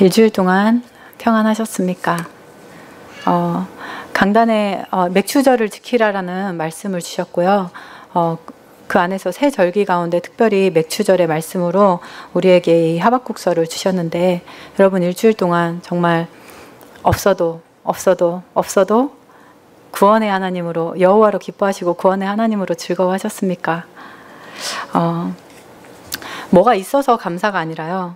일주일 동안 평안하셨습니까? 강단에 맥추절을 지키라라는 말씀을 주셨고요. 그 안에서 새 절기 가운데 특별히 맥추절의 말씀으로 우리에게 이 하박국서를 주셨는데, 여러분 일주일 동안 정말 없어도 구원의 하나님으로, 여호와로 기뻐하시고 구원의 하나님으로 즐거워하셨습니까? 뭐가 있어서 감사가 아니라요,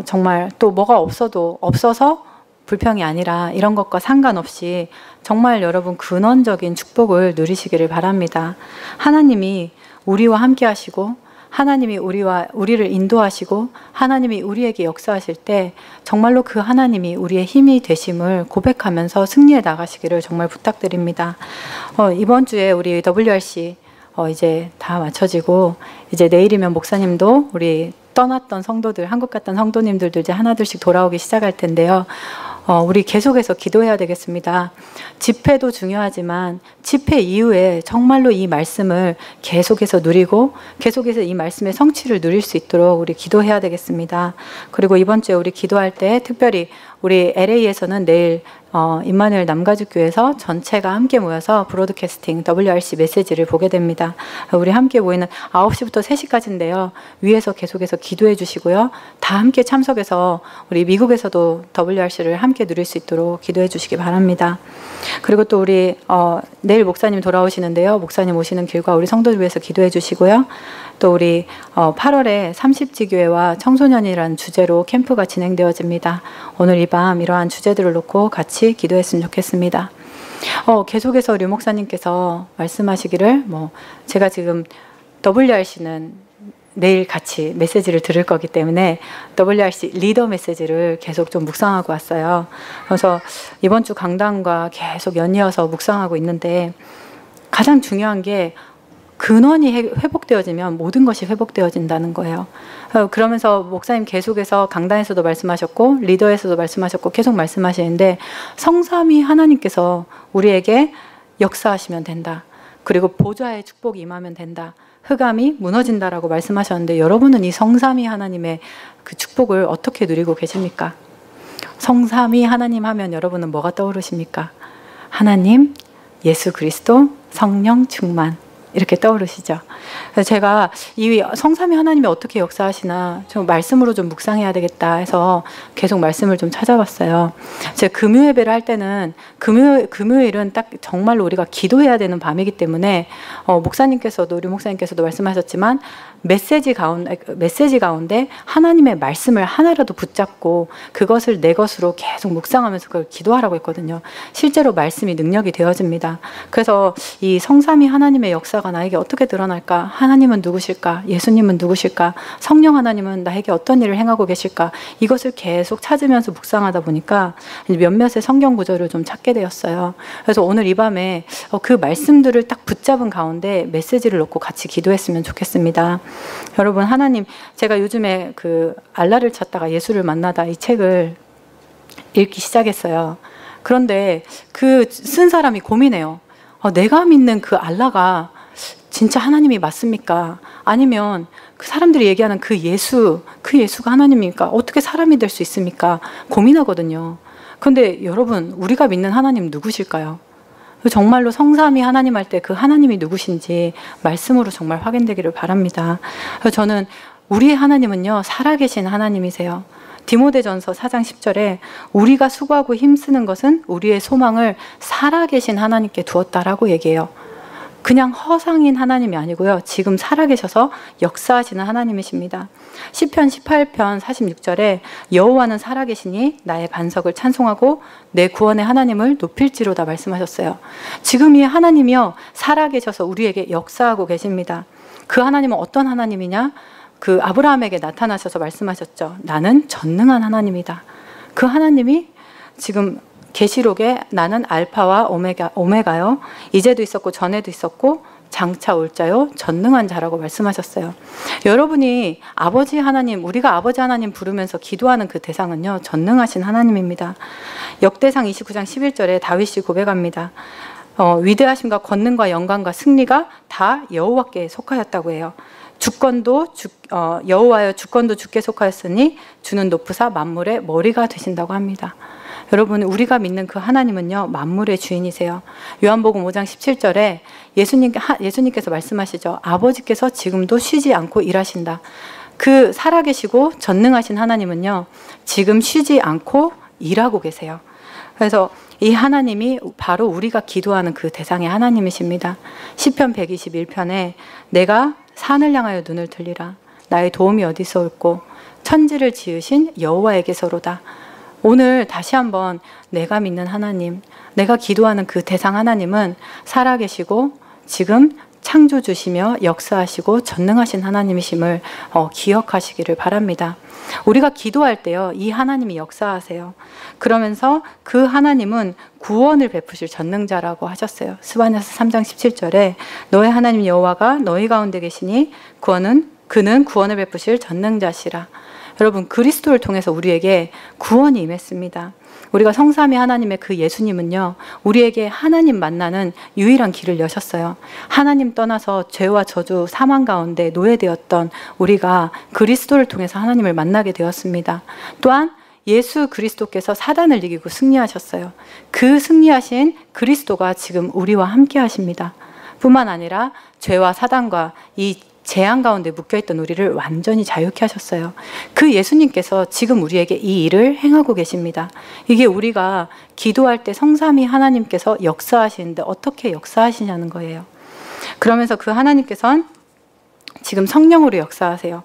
정말 또 뭐가 없어서 불평이 아니라 이런 것과 상관없이 정말 여러분 근원적인 축복을 누리시기를 바랍니다. 하나님이 우리와 함께 하시고, 하나님이 우리를 인도하시고, 하나님이 우리에게 역사하실 때 정말로 그 하나님이 우리의 힘이 되심을 고백하면서 승리해 나가시기를 정말 부탁드립니다. 이번 주에 우리 WRC 이제 다 마쳐지고, 이제 내일이면 목사님도 우리 떠났던 성도들, 한국 갔던 성도님들도 이제 하나둘씩 돌아오기 시작할 텐데요. 우리 계속해서 기도해야 되겠습니다. 집회도 중요하지만 집회 이후에 정말로 이 말씀을 계속해서 누리고 계속해서 이 말씀의 성취를 누릴 수 있도록 우리 기도해야 되겠습니다. 그리고 이번 주에 우리 기도할 때 특별히 우리 LA에서는 내일 임마누엘 남가죽교회에서 전체가 함께 모여서 브로드캐스팅 WRC 메시지를 보게 됩니다. 우리 함께 모이는 9시부터 3시까지인데요. 위에서 계속해서 기도해 주시고요. 다 함께 참석해서 우리 미국에서도 WRC를 함께 누릴 수 있도록 기도해 주시기 바랍니다. 그리고 또 우리 내일 목사님 돌아오시는데요. 목사님 오시는 길과 우리 성도들 위해서 기도해 주시고요. 또 우리 8월에 30지교회와 청소년이라는 주제로 캠프가 진행되어집니다. 오늘 이 밤 이러한 주제들을 놓고 같이 기도했으면 좋겠습니다. 계속해서 류 목사님께서 말씀하시기를, 제가 지금 WRC는 내일 같이 메시지를 들을 거기 때문에 WRC 리더 메시지를 계속 좀 묵상하고 왔어요. 그래서 이번 주 강단과 계속 연이어서 묵상하고 있는데, 가장 중요한 게 근원이 회복되어지면 모든 것이 회복되어진다는 거예요. 그러면서 목사님 계속해서 강단에서도 말씀하셨고 리더에서도 말씀하셨고 계속 말씀하시는데, 성삼위 하나님께서 우리에게 역사하시면 된다. 그리고 보좌의 축복이 임하면 된다. 흑암이 무너진다라고 말씀하셨는데, 여러분은 이 성삼위 하나님의 그 축복을 어떻게 누리고 계십니까? 성삼위 하나님 하면 여러분은 뭐가 떠오르십니까? 하나님, 예수 그리스도, 성령 충만, 이렇게 떠오르시죠. 그래서 제가 이 성삼위 하나님이 어떻게 역사하시나 좀 말씀으로 좀 묵상해야 되겠다 해서 계속 말씀을 좀 찾아봤어요. 제가 금요 예배를 할 때는 금요일은 딱 정말로 우리가 기도해야 되는 밤이기 때문에 목사님께서도 우리 목사님께서도 말씀하셨지만 메시지 가운데 하나님의 말씀을 하나라도 붙잡고 그것을 내 것으로 계속 묵상하면서 그걸 기도하라고 했거든요. 실제로 말씀이 능력이 되어집니다. 그래서 이 성삼위 하나님의 역사가 나에게 어떻게 드러날까? 하나님은 누구실까? 예수님은 누구실까? 성령 하나님은 나에게 어떤 일을 행하고 계실까? 이것을 계속 찾으면서 묵상하다 보니까 몇몇의 성경 구절을 좀 찾게 되었어요. 그래서 오늘 이 밤에 그 말씀들을 딱 붙잡은 가운데 메시지를 놓고 같이 기도했으면 좋겠습니다. 여러분, 하나님, 제가 요즘에 그 알라를 찾다가 예수를 만나다 이 책을 읽기 시작했어요. 그런데 그 쓴 사람이 고민해요. 내가 믿는 그 알라가 진짜 하나님이 맞습니까? 아니면 그 사람들이 얘기하는 그 예수가 하나님입니까? 어떻게 사람이 될 수 있습니까? 고민하거든요. 그런데 여러분, 우리가 믿는 하나님 누구실까요? 정말로 성삼위 하나님 할 때 그 하나님이 누구신지 말씀으로 정말 확인되기를 바랍니다. 저는 우리의 하나님은요, 살아계신 하나님이세요. 디모데전서 4장 10절에 우리가 수고하고 힘쓰는 것은 우리의 소망을 살아계신 하나님께 두었다라고 얘기해요. 그냥 허상인 하나님이 아니고요, 지금 살아계셔서 역사하시는 하나님이십니다. 시편 18편 46절에 여호와는 살아계시니 나의 반석을 찬송하고 내 구원의 하나님을 높일지로다 말씀하셨어요. 지금 이 하나님이요, 살아계셔서 우리에게 역사하고 계십니다. 그 하나님은 어떤 하나님이냐? 그 아브라함에게 나타나셔서 말씀하셨죠. 나는 전능한 하나님이다. 그 하나님이 지금 계시록에 나는 알파와 오메가요, 이제도 있었고 전에도 있었고 장차 올 자요 전능한 자라고 말씀하셨어요. 여러분이 아버지 하나님, 우리가 아버지 하나님 부르면서 기도하는 그 대상은요, 전능하신 하나님입니다. 역대상 29장 11절에 다윗이 고백합니다. 위대하심과 권능과 영광과 승리가 다 여호와께 속하였다고 해요. 여호와여 주권도 주께 속하였으니 주는 높으사 만물의 머리가 되신다고 합니다. 여러분, 우리가 믿는 그 하나님은요, 만물의 주인이세요. 요한복음 5장 17절에 예수님께서 말씀하시죠. 아버지께서 지금도 쉬지 않고 일하신다. 그 살아계시고 전능하신 하나님은요, 지금 쉬지 않고 일하고 계세요. 그래서 이 하나님이 바로 우리가 기도하는 그 대상의 하나님이십니다. 시편 121편에 내가 산을 향하여 눈을 들리라. 나의 도움이 어디서 올꼬? 천지를 지으신 여호와에게서로다. 오늘 다시 한번 내가 믿는 하나님, 내가 기도하는 그 대상 하나님은 살아계시고 지금 창조주시며 역사하시고 전능하신 하나님이심을 기억하시기를 바랍니다. 우리가 기도할 때요, 이 하나님이 역사하세요. 그러면서 그 하나님은 구원을 베푸실 전능자라고 하셨어요. 스바냐서 3장 17절에 너의 하나님 여호와가 너희 가운데 계시니 그는 구원을 베푸실 전능자시라. 여러분, 그리스도를 통해서 우리에게 구원이 임했습니다. 우리가 성삼위 하나님의 그 예수님은요, 우리에게 하나님 만나는 유일한 길을 여셨어요. 하나님 떠나서 죄와 저주, 사망 가운데 노예되었던 우리가 그리스도를 통해서 하나님을 만나게 되었습니다. 또한 예수 그리스도께서 사단을 이기고 승리하셨어요. 그 승리하신 그리스도가 지금 우리와 함께 하십니다. 뿐만 아니라 죄와 사단과 이 재앙 가운데 묶여있던 우리를 완전히 자유케 하셨어요. 그 예수님께서 지금 우리에게 이 일을 행하고 계십니다. 이게 우리가 기도할 때 성삼위 하나님께서 역사하시는데 어떻게 역사하시냐는 거예요. 그러면서 그 하나님께서는 지금 성령으로 역사하세요.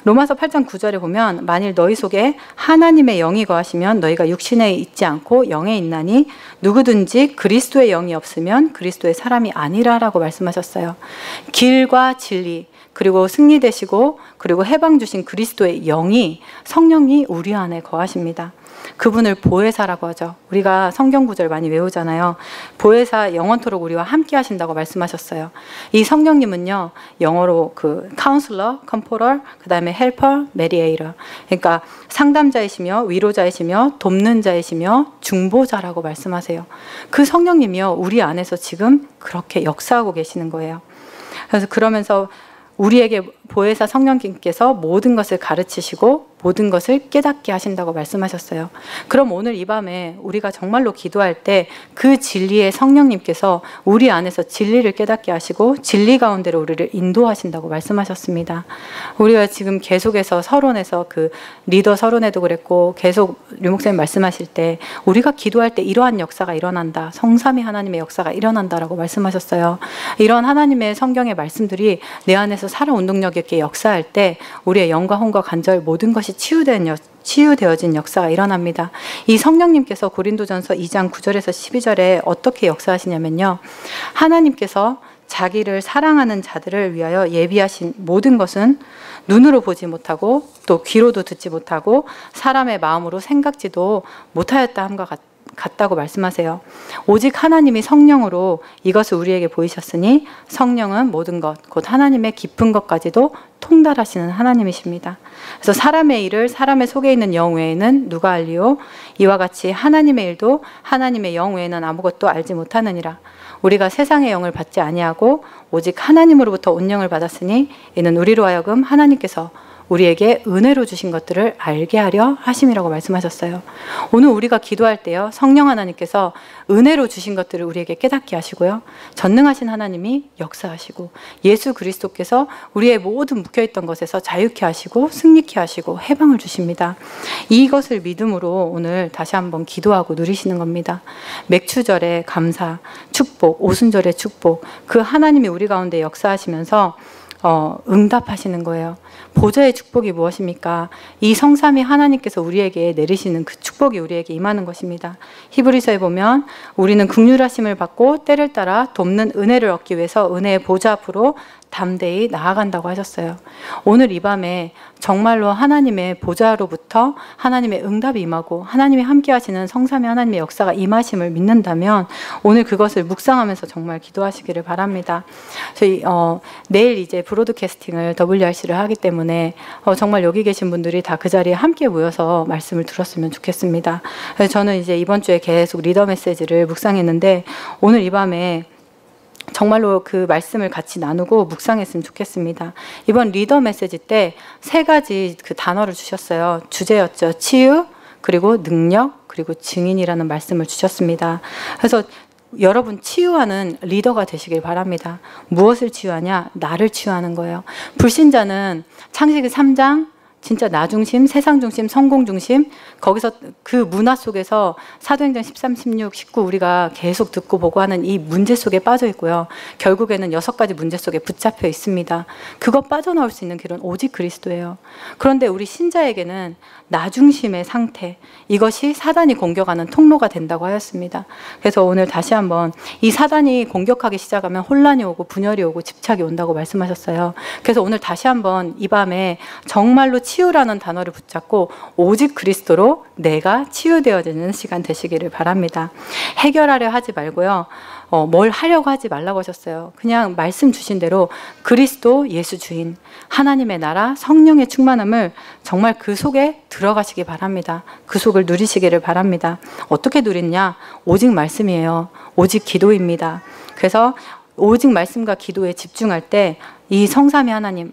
로마서 8장 9절에 보면 만일 너희 속에 하나님의 영이 거하시면 너희가 육신에 있지 않고 영에 있나니 누구든지 그리스도의 영이 없으면 그리스도의 사람이 아니라라고 말씀하셨어요. 길과 진리, 그리고 승리되시고 그리고 해방 주신 그리스도의 영이, 성령이 우리 안에 거하십니다. 그분을 보혜사라고 하죠. 우리가 성경 구절 많이 외우잖아요. 보혜사 영원토록 우리와 함께 하신다고 말씀하셨어요. 이 성령님은요, 영어로 그 카운슬러, 컴포럴, 그 다음에 헬퍼, 메디에이터, 그러니까 상담자이시며 위로자이시며 돕는 자이시며 중보자라고 말씀하세요. 그 성령님이요, 우리 안에서 지금 그렇게 역사하고 계시는 거예요. 그래서 그러면서 우리에게 보혜사 성령님께서 모든 것을 가르치시고 모든 것을 깨닫게 하신다고 말씀하셨어요. 그럼 오늘 이 밤에 우리가 정말로 기도할 때 그 진리의 성령님께서 우리 안에서 진리를 깨닫게 하시고 진리 가운데로 우리를 인도하신다고 말씀하셨습니다. 우리가 지금 계속해서 서론에서 그 리더 서론에도 그랬고 계속 류 목사님 말씀하실 때 우리가 기도할 때 이러한 역사가 일어난다. 성삼위 하나님의 역사가 일어난다라고 말씀하셨어요. 이런 하나님의 성경의 말씀들이 내 안에서 살아 운동력 있게 역사할 때 우리의 영과 혼과 간절 모든 것이 치유되어진 역사가 일어납니다. 이 성령님께서 고린도전서 2장 9절에서 12절에 어떻게 역사하시냐면요, 하나님께서 자기를 사랑하는 자들을 위하여 예비하신 모든 것은 눈으로 보지 못하고 또 귀로도 듣지 못하고 사람의 마음으로 생각지도 못하였다 함과 같다고 말씀하세요. 오직 하나님이 성령으로 이것을 우리에게 보이셨으니 성령은 모든 것, 곧 하나님의 깊은 것까지도 통달하시는 하나님이십니다. 그래서 사람의 일을 사람의 속에 있는 영 외에는 누가 알리요? 이와 같이 하나님의 일도 하나님의 영 외에는 아무것도 알지 못하느니라. 우리가 세상의 영을 받지 아니하고 오직 하나님으로부터 온 영을 받았으니 이는 우리로 하여금 하나님께서 우리에게 은혜로 주신 것들을 알게 하려 하심이라고 말씀하셨어요. 오늘 우리가 기도할 때요, 성령 하나님께서 은혜로 주신 것들을 우리에게 깨닫게 하시고요, 전능하신 하나님이 역사하시고 예수 그리스도께서 우리의 모든 묶여있던 것에서 자유케 하시고 승리케 하시고 해방을 주십니다. 이것을 믿음으로 오늘 다시 한번 기도하고 누리시는 겁니다. 맥추절의 감사, 축복, 오순절의 축복, 그 하나님이 우리 가운데 역사하시면서 응답하시는 거예요. 보좌의 축복이 무엇입니까? 이 성삼위 하나님께서 우리에게 내리시는 그 축복이 우리에게 임하는 것입니다. 히브리서에 보면 우리는 긍휼하심을 받고 때를 따라 돕는 은혜를 얻기 위해서 은혜의 보좌 앞으로 담대히 나아간다고 하셨어요. 오늘 이 밤에 정말로 하나님의 보좌로부터 하나님의 응답이 임하고 하나님이 함께 하시는 성삼위 하나님의 역사가 임하심을 믿는다면 오늘 그것을 묵상하면서 정말 기도하시기를 바랍니다. 저희 내일 이제 브로드캐스팅을 WRC를 하기 때문에 정말 여기 계신 분들이 다 그 자리에 함께 모여서 말씀을 들었으면 좋겠습니다. 그래서 저는 이제 이번 주에 계속 리더 메시지를 묵상했는데 오늘 이 밤에 정말로 그 말씀을 같이 나누고 묵상했으면 좋겠습니다. 이번 리더 메시지 때 3가지 그 단어를 주셨어요. 주제였죠. 치유, 그리고 능력, 그리고 증인이라는 말씀을 주셨습니다. 그래서 여러분 치유하는 리더가 되시길 바랍니다. 무엇을 치유하냐? 나를 치유하는 거예요. 불신자는 창세기 3장 진짜 나 중심, 세상 중심, 성공 중심, 거기서 그 문화 속에서 사도행전 13, 16, 19 우리가 계속 듣고 보고 하는 이 문제 속에 빠져 있고요. 결국에는 6가지 문제 속에 붙잡혀 있습니다. 그거 빠져나올 수 있는 길은 오직 그리스도예요. 그런데 우리 신자에게는 나 중심의 상태, 이것이 사단이 공격하는 통로가 된다고 하였습니다. 그래서 오늘 다시 한번 이 사단이 공격하기 시작하면 혼란이 오고 분열이 오고 집착이 온다고 말씀하셨어요. 그래서 오늘 다시 한번 이 밤에 정말로 치유라는 단어를 붙잡고 오직 그리스도로 내가 치유되어지는 시간 되시기를 바랍니다. 해결하려 하지 말고요. 뭘 하려고 하지 말라고 하셨어요. 그냥 말씀 주신 대로 그리스도 예수 주인, 하나님의 나라, 성령의 충만함을 정말 그 속에 들어가시기 바랍니다. 그 속을 누리시기를 바랍니다. 어떻게 누리냐? 오직 말씀이에요. 오직 기도입니다. 그래서 오직 말씀과 기도에 집중할 때 이 성삼위 하나님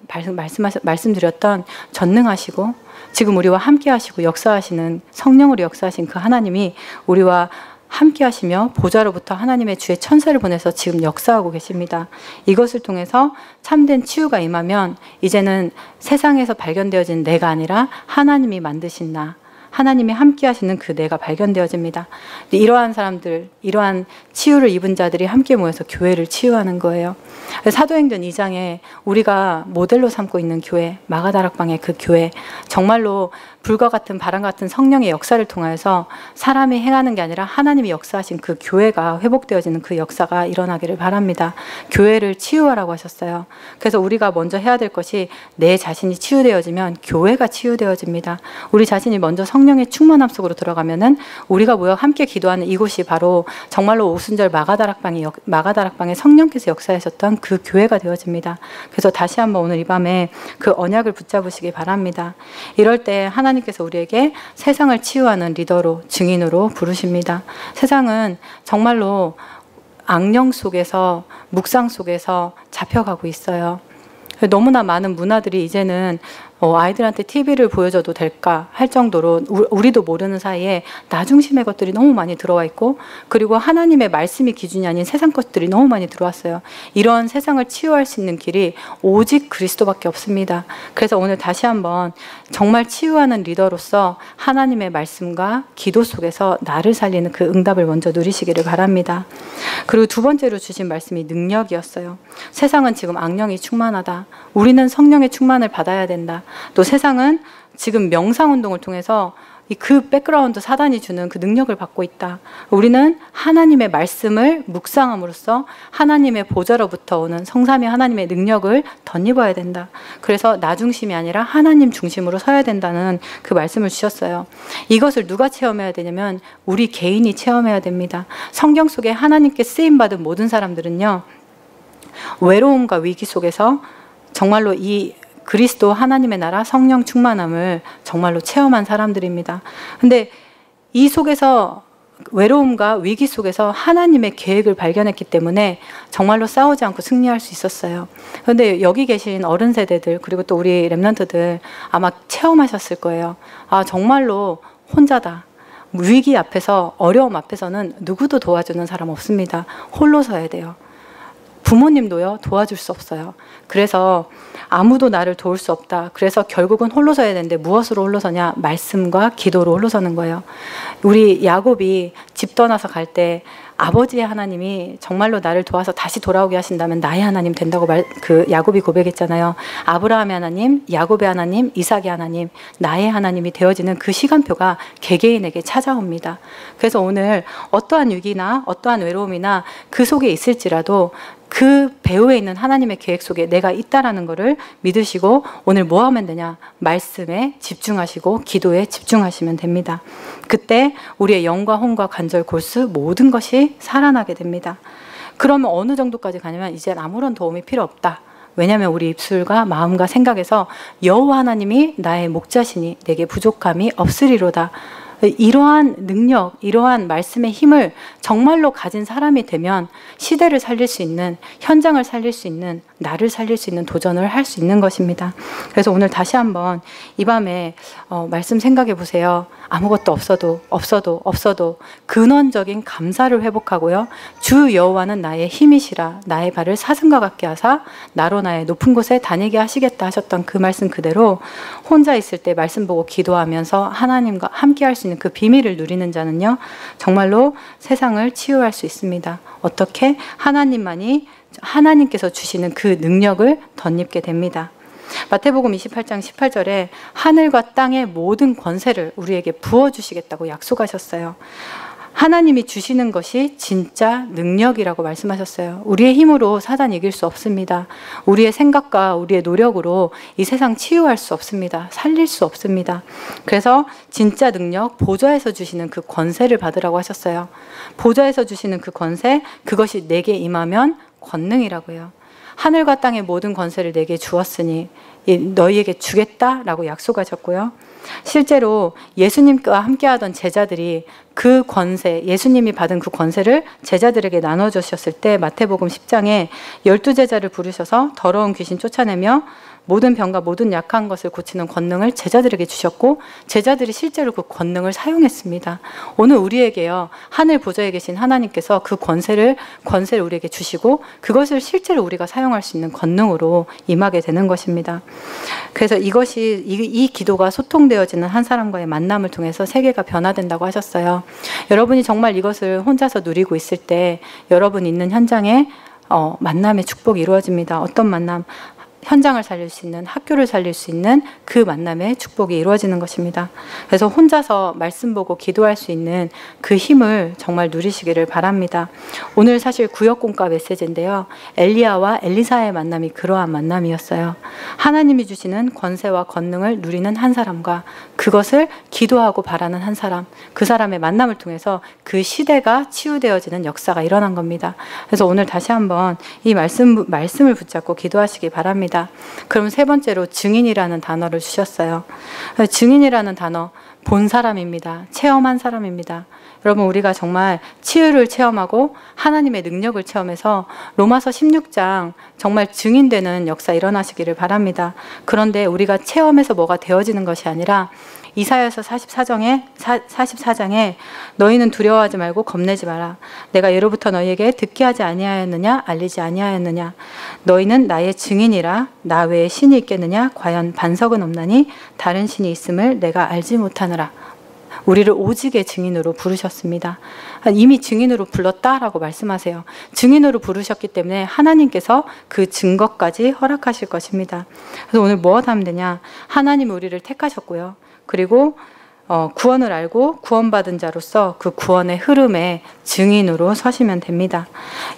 말씀드렸던 전능하시고 지금 우리와 함께 하시고 역사하시는 성령으로 역사하신 그 하나님이 우리와 함께 하시며 보좌로부터 하나님의 주의 천사를 보내서 지금 역사하고 계십니다. 이것을 통해서 참된 치유가 임하면 이제는 세상에서 발견되어진 내가 아니라 하나님이 만드신 나, 하나님이 함께 하시는 그 내가 발견되어집니다. 이러한 사람들, 이러한 치유를 입은 자들이 함께 모여서 교회를 치유하는 거예요. 사도행전 2장에 우리가 모델로 삼고 있는 교회, 마가다락방의 그 교회, 정말로 불과 같은 바람 같은 성령의 역사를 통하여서 사람이 행하는 게 아니라 하나님이 역사하신 그 교회가 회복되어지는 그 역사가 일어나기를 바랍니다. 교회를 치유하라고 하셨어요. 그래서 우리가 먼저 해야 될 것이 내 자신이 치유되어지면 교회가 치유되어집니다. 우리 자신이 먼저 성령의 충만함 속으로 들어가면은 우리가 모여 함께 기도하는 이곳이 바로 정말로 오순절 마가다락방에 성령께서 역사하셨던 그 교회가 되어집니다. 그래서 다시 한번 오늘 이 밤에 그 언약을 붙잡으시기 바랍니다. 이럴 때 하나님께서 우리에게 세상을 치유하는 리더로, 증인으로 부르십니다. 세상은 정말로 악령 속에서, 묵상 속에서 잡혀가고 있어요. 너무나 많은 문화들이 이제는 아이들한테 TV를 보여줘도 될까 할 정도로 우리도 모르는 사이에 나 중심의 것들이 너무 많이 들어와 있고, 그리고 하나님의 말씀이 기준이 아닌 세상 것들이 너무 많이 들어왔어요. 이런 세상을 치유할 수 있는 길이 오직 그리스도밖에 없습니다. 그래서 오늘 다시 한번 정말 치유하는 리더로서 하나님의 말씀과 기도 속에서 나를 살리는 그 응답을 먼저 누리시기를 바랍니다. 그리고 두 번째로 주신 말씀이 능력이었어요. 세상은 지금 악령이 충만하다. 우리는 성령의 충만을 받아야 된다. 또 세상은 지금 명상운동을 통해서 그 백그라운드 사단이 주는 그 능력을 받고 있다. 우리는 하나님의 말씀을 묵상함으로써 하나님의 보좌로부터 오는 성삼위 하나님의 능력을 덧입어야 된다. 그래서 나 중심이 아니라 하나님 중심으로 서야 된다는 그 말씀을 주셨어요. 이것을 누가 체험해야 되냐면 우리 개인이 체험해야 됩니다. 성경 속에 하나님께 쓰임받은 모든 사람들은요, 외로움과 위기 속에서 정말로 이 그리스도 하나님의 나라 성령 충만함을 정말로 체험한 사람들입니다. 근데 이 속에서 외로움과 위기 속에서 하나님의 계획을 발견했기 때문에 정말로 싸우지 않고 승리할 수 있었어요. 그런데 여기 계신 어른 세대들, 그리고 또 우리 렘넌트들 아마 체험하셨을 거예요. 아, 정말로 혼자다. 위기 앞에서, 어려움 앞에서는 누구도 도와주는 사람 없습니다. 홀로 서야 돼요. 부모님도요, 도와줄 수 없어요. 그래서 아무도 나를 도울 수 없다. 그래서 결국은 홀로 서야 되는데 무엇으로 홀로 서냐? 말씀과 기도로 홀로 서는 거예요. 우리 야곱이 집 떠나서 갈 때 아버지의 하나님이 정말로 나를 도와서 다시 돌아오게 하신다면 나의 하나님 된다고 야곱이 고백했잖아요. 아브라함의 하나님, 야곱의 하나님, 이삭의 하나님, 나의 하나님이 되어지는 그 시간표가 개개인에게 찾아옵니다. 그래서 오늘 어떠한 위기나 어떠한 외로움이나 그 속에 있을지라도 그 배후에 있는 하나님의 계획 속에 내가 있다라는 것을 믿으시고 오늘 뭐 하면 되냐? 말씀에 집중하시고 기도에 집중하시면 됩니다. 그때 우리의 영과 혼과 관절, 골수 모든 것이 살아나게 됩니다. 그러면 어느 정도까지 가냐면 이제 아무런 도움이 필요 없다. 왜냐하면 우리 입술과 마음과 생각에서 여호와 하나님이 나의 목자시니 내게 부족함이 없으리로다. 이러한 능력, 이러한 말씀의 힘을 정말로 가진 사람이 되면 시대를 살릴 수 있는, 현장을 살릴 수 있는, 나를 살릴 수 있는 도전을 할 수 있는 것입니다. 그래서 오늘 다시 한번 이 밤에 말씀 생각해 보세요. 아무것도 없어도 근원적인 감사를 회복하고요. 주 여호와는 나의 힘이시라 나의 발을 사슴과 같게 하사 나로 나의 높은 곳에 다니게 하시겠다 하셨던 그 말씀 그대로 혼자 있을 때 말씀 보고 기도하면서 하나님과 함께 할 수 있는 그 비밀을 누리는 자는요, 정말로 세상을 치유할 수 있습니다. 어떻게? 하나님께서 주시는 그 능력을 덧입게 됩니다. 마태복음 28장 18절에 하늘과 땅의 모든 권세를 우리에게 부어주시겠다고 약속하셨어요. 하나님이 주시는 것이 진짜 능력이라고 말씀하셨어요. 우리의 힘으로 사단 이길 수 없습니다. 우리의 생각과 우리의 노력으로 이 세상 치유할 수 없습니다. 살릴 수 없습니다. 그래서 진짜 능력, 보좌에서 주시는 그 권세를 받으라고 하셨어요. 보좌에서 주시는 그 권세, 그것이 내게 임하면 권능이라고요. 하늘과 땅의 모든 권세를 내게 주었으니 너희에게 주겠다라고 약속하셨고요. 실제로 예수님과 함께하던 제자들이 그 권세, 예수님이 받은 그 권세를 제자들에게 나눠주셨을 때 마태복음 10장에 12제자를 부르셔서 더러운 귀신 쫓아내며 모든 병과 모든 약한 것을 고치는 권능을 제자들에게 주셨고 제자들이 실제로 그 권능을 사용했습니다. 오늘 우리에게요, 하늘 보좌에 계신 하나님께서 그 권세를 우리에게 주시고 그것을 실제로 우리가 사용할 수 있는 권능으로 임하게 되는 것입니다. 그래서 이 기도가 소통되어지는 한 사람과의 만남을 통해서 세계가 변화된다고 하셨어요. 여러분이 정말 이것을 혼자서 누리고 있을 때 여러분 있는 현장에 만남의 축복이 이루어집니다. 어떤 만남? 현장을 살릴 수 있는, 학교를 살릴 수 있는 그 만남의 축복이 이루어지는 것입니다. 그래서 혼자서 말씀 보고 기도할 수 있는 그 힘을 정말 누리시기를 바랍니다. 오늘 사실 구역공과 메시지인데요. 엘리야와 엘리사의 만남이 그러한 만남이었어요. 하나님이 주시는 권세와 권능을 누리는 한 사람과 그것을 기도하고 바라는 한 사람, 그 사람의 만남을 통해서 그 시대가 치유되어지는 역사가 일어난 겁니다. 그래서 오늘 다시 한번 이 말씀을 붙잡고 기도하시기 바랍니다. 그럼 세 번째로 증인이라는 단어를 주셨어요. 증인이라는 단어, 본 사람입니다. 체험한 사람입니다. 여러분, 우리가 정말 치유를 체험하고 하나님의 능력을 체험해서 로마서 16장 정말 증인되는 역사 일어나시기를 바랍니다. 그런데 우리가 체험해서 뭐가 되어지는 것이 아니라 이사야서 44장에 너희는 두려워하지 말고 겁내지 마라. 내가 예로부터 너희에게 듣게 하지 아니하였느냐, 알리지 아니하였느냐. 너희는 나의 증인이라. 나 외에 신이 있겠느냐. 과연 반석은 없나니 다른 신이 있음을 내가 알지 못하느라. 우리를 오직의 증인으로 부르셨습니다. 이미 증인으로 불렀다라고 말씀하세요. 증인으로 부르셨기 때문에 하나님께서 그 증거까지 허락하실 것입니다. 그래서 오늘 무엇 하면 되냐? 하나님이 우리를 택하셨고요. 그리고 구원을 알고 구원받은 자로서 그 구원의 흐름에 증인으로 서시면 됩니다.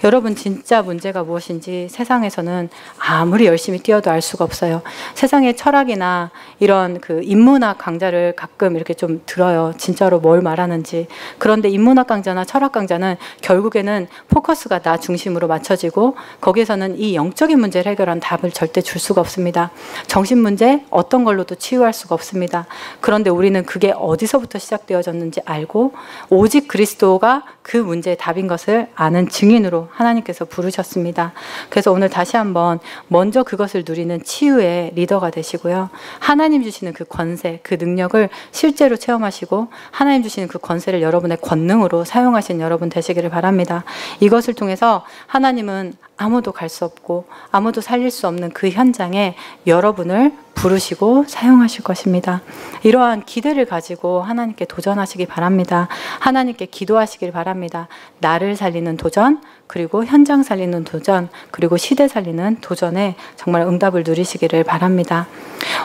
여러분, 진짜 문제가 무엇인지 세상에서는 아무리 열심히 뛰어도 알 수가 없어요. 세상의 철학이나 이런 그 인문학 강좌를 가끔 이렇게 좀 들어요. 진짜로 뭘 말하는지. 그런데 인문학 강좌나 철학 강좌는 결국에는 포커스가 나 중심으로 맞춰지고 거기에서는 이 영적인 문제를 해결한 답을 절대 줄 수가 없습니다. 정신 문제 어떤 걸로도 치유할 수가 없습니다. 그런데 우리는 그게 어디서부터 시작되어졌는지 알고 오직 그리스도가 그 문제의 답인 것을 아는 증인으로 하나님께서 부르셨습니다. 그래서 오늘 다시 한번 먼저 그것을 누리는 치유의 리더가 되시고요. 하나님 주시는 그 권세, 그 능력을 실제로 체험하시고 하나님 주시는 그 권세를 여러분의 권능으로 사용하신 여러분 되시기를 바랍니다. 이것을 통해서 하나님은 아무도 갈 수 없고 아무도 살릴 수 없는 그 현장에 여러분을 부르시고 사용하실 것입니다. 이러한 기대를 가지고 하나님께 도전하시기 바랍니다. 하나님께 기도하시길 바랍니다. 나를 살리는 도전, 그리고 현장 살리는 도전, 그리고 시대 살리는 도전에 정말 응답을 누리시기를 바랍니다.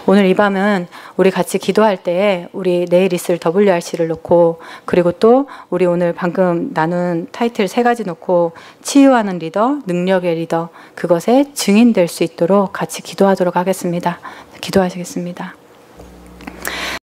오늘 이 밤은 우리 같이 기도할 때에 우리 내일 있을 WRC를 놓고 그리고 또 우리 오늘 방금 나눈 타이틀 3가지 놓고 치유하는 리더, 능력의 리더, 그것에 증인될 수 있도록 같이 기도하도록 하겠습니다. 기도하시겠습니다.